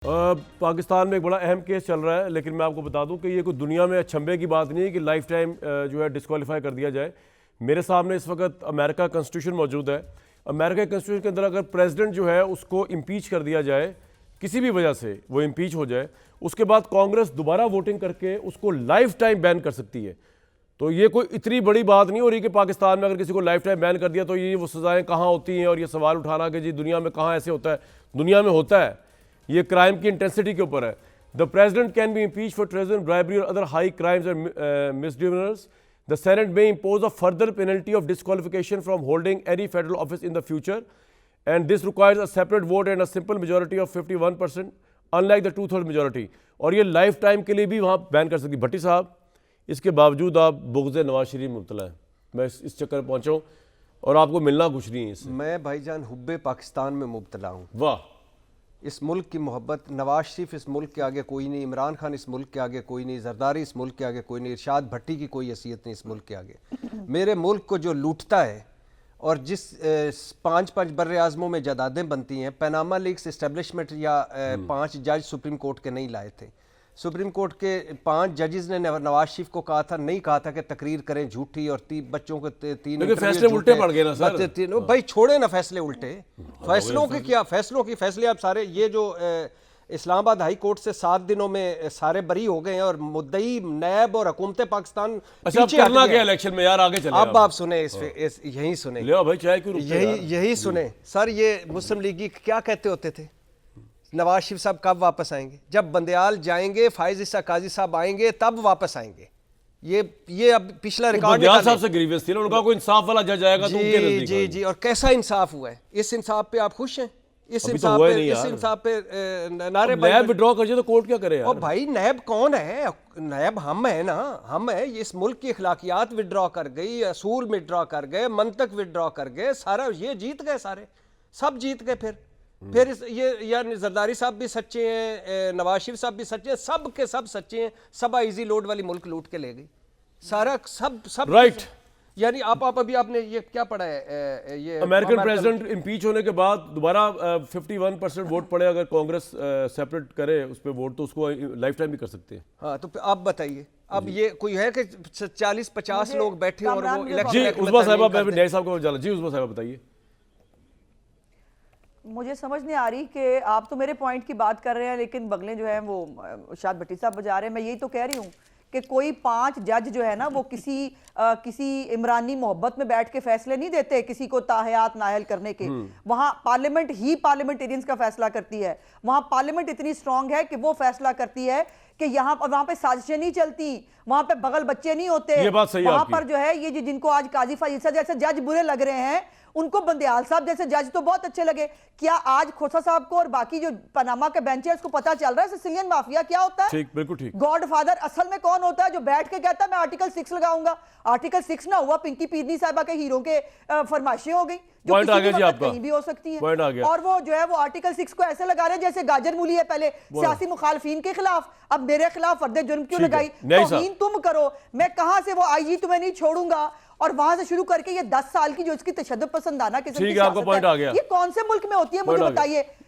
पाकिस्तान में एक बड़ा अहम केस चल रहा है, लेकिन मैं आपको बता दूं कि ये कोई दुनिया में अचंभे की बात नहीं है कि लाइफ टाइम जो है डिस्क्वालीफाई कर दिया जाए। मेरे सामने इस वक्त अमेरिका कॉन्स्टिट्यूशन मौजूद है। अमेरिका कॉन्स्टिट्यूशन के अंदर अगर प्रेसिडेंट जो है उसको इम्पीच कर दिया जाए, किसी भी वजह से वो इम्पीच हो जाए, उसके बाद कांग्रेस दोबारा वोटिंग करके उसको लाइफ टाइम बैन कर सकती है। तो ये कोई इतनी बड़ी बात नहीं हो रही कि पाकिस्तान में अगर किसी को लाइफ टाइम बैन कर दिया तो ये वो सजाएं कहाँ होती हैं, और ये सवाल उठाना कि जी दुनिया में कहाँ ऐसे होता है। दुनिया में होता है, ये क्राइम की इंटेंसिटी के ऊपर है। The president can be impeach for treason, bribery और other high crimes and misdemeanours. The senate may impose a further penalty of disqualification from holding any federal office in the future, and this requires a separate vote and a simple majority of 51%, unlike the 2/3 majority. और ये life time के लिए भी वहाँ ban कर सकती। भट्टी साहब, इसके बावजूद आप बुग़्ज़ नवाज शरीफ मुब्तला है। मैं इस चक्कर में पहुँचा हूँ और आपको मिलना कुछ नहीं है इससे। मैं भाईजान हुब्बे पाकिस्तान में मुब्तला हूँ। वाह! इस मुल्क की मोहब्बत, नवाज शरीफ इस मुल्क के आगे कोई नहीं, इमरान खान इस मुल्क के आगे कोई नहीं, जरदारी इस मुल्क के आगे कोई नहीं, इरशाद भट्टी की कोई हैसियत नहीं इस मुल्क के आगे। मेरे मुल्क को जो लूटता है और जिस 5 बर्रे आज़मों में जदादें बनती हैं, पनामा लीक्स इस्टेब्लिशमेंट या 5 जज सुप्रीम कोर्ट के नहीं लाए थे। सुप्रीम कोर्ट के 5 जजेस ने नवाज शरीफ को कहा था, नहीं कहा था कि तकरीर करें झूठी और बच्चों को 3 फैसले उल्टे पड़ गए ना सर। भाई छोड़े ना फैसले उल्टे, फैसलों के क्या फैसलों की फैसले आप सारे ये जो इस्लामाबाद हाई कोर्ट से 7 दिनों में सारे बरी हो गए हैं और मुद्दई नैब और हुकूमत पाकिस्तान। अच्छा, करना क्या इलेक्शन में यार, आगे चले। अब आप सुने यही सुने, ले भाई चाय क्यों, यही सुने सर। ये मुस्लिम लीगी क्या कहते होते थे, नवाज शरीफ साहब कब वापस आएंगे? जब बंदयाल जाएंगे, फायज इसा काजी साहब आएंगे, तब वापस आएंगे। ये अब पिछला रिकॉर्ड बंदयाल साहब से ग्रीवियस थी ना, उनका कोई इंसाफ वाला जज आएगा तो उनके नजदीक। जी जी, और कैसा इंसाफ हुआ है? इस इंसाफ पे आप खुश हैं? इस इंसाफ पे नारे नैब विड्रॉ कर तो कोर्ट क्या करे यार? और भाई नैब कौन है? नैब हम है ना, हम है। इस मुल्क की अखलाकियात विड्रॉ कर गई, असूल विड्रॉ कर गए, मंतक विड्रॉ कर गए, सारा ये जीत गए, सारे सब जीत गए। फिर ये यार जरदारी साहब भी सच्चे हैं, नवाज शरीफ साहब भी सच्चे हैं, सब के सब सच्चे हैं। सबा इजी लोड वाली मुल्क लूट के ले गई सारा, सब राइट। यानी आप अभी आपने ये क्या पढ़ा है? ये अमेरिकन प्रेसिडेंट इम्पीच होने के बाद दोबारा 51% वोट पड़े, अगर कांग्रेस सेपरेट करे उस पर वोट तो उसको लाइफ टाइम भी कर सकते हैं। हाँ, तो आप बताइए, अब ये कोई है कि 40-50 लोग बैठे और वो इलेक्शन? जी उस्मा साहिबा, न्याय साहब को जाला। जी उस्मा साहिबा बताइए। मुझे समझ नहीं आ रही कि आप तो मेरे पॉइंट की बात कर रहे हैं, लेकिन बगलें जो हैं वो शायद भट्टी साहब बजा रहे हैं। मैं यही तो कह रही हूँ कि कोई 5 जज जो है ना, वो किसी इमरानी मोहब्बत में बैठ के फैसले नहीं देते किसी को ताहयात नाहल करने के। वहाँ पार्लियामेंट ही पार्लियामेंटेरियंस का फैसला करती है। वहाँ पार्लियामेंट इतनी स्ट्रांग है कि वो फैसला करती है कि वहाँ पे साजिशें नहीं चलती, वहाँ पे बगल बच्चे नहीं होते। ये बात सही है वहाँ पर जो है ये जिनको आज काजी फाजिल जैसे जज बुरे लग रहे हैं, उनको बंदयाल साहब जैसे जज तो बहुत अच्छे लगे। क्या आज खोसा साहब को और बाकी जो पनामा के बेंच है उसको पता चल रहा है सिसिलियन माफिया क्या होता है? ठीक, बिल्कुल ठीक। गॉडफादर असल में कौन होता है? जो बैठ के कहता है मैं आर्टिकल 6 लगाऊंगा। आर्टिकल 6 ना हुआ, पिंकी पीरनी साहिबा के हीरो के फरमाइशें हो गई, जो पॉइंट आ गया जी आपका, कहीं भी हो सकती है। पॉइंट आ गया। और वो जो है वो आर्टिकल 6 को ऐसे लगा रहे हैं जैसे गाजर मूली है, पहले सियासी मुखालफिन के खिलाफ, अब मेरे खिलाफ फर्द जुर्म क्यों लगाई? तौहीन तुम करो, मैं कहां से वो आईजी तुम्हें नहीं छोड़ूंगा। और वहां से शुरू करके ये 10 साल की जो इसकी तशद्दुद पसंदाना किस्म की आपका पॉइंट आ गया। ये कौन से मुल्क में होती है मुझे बताइए।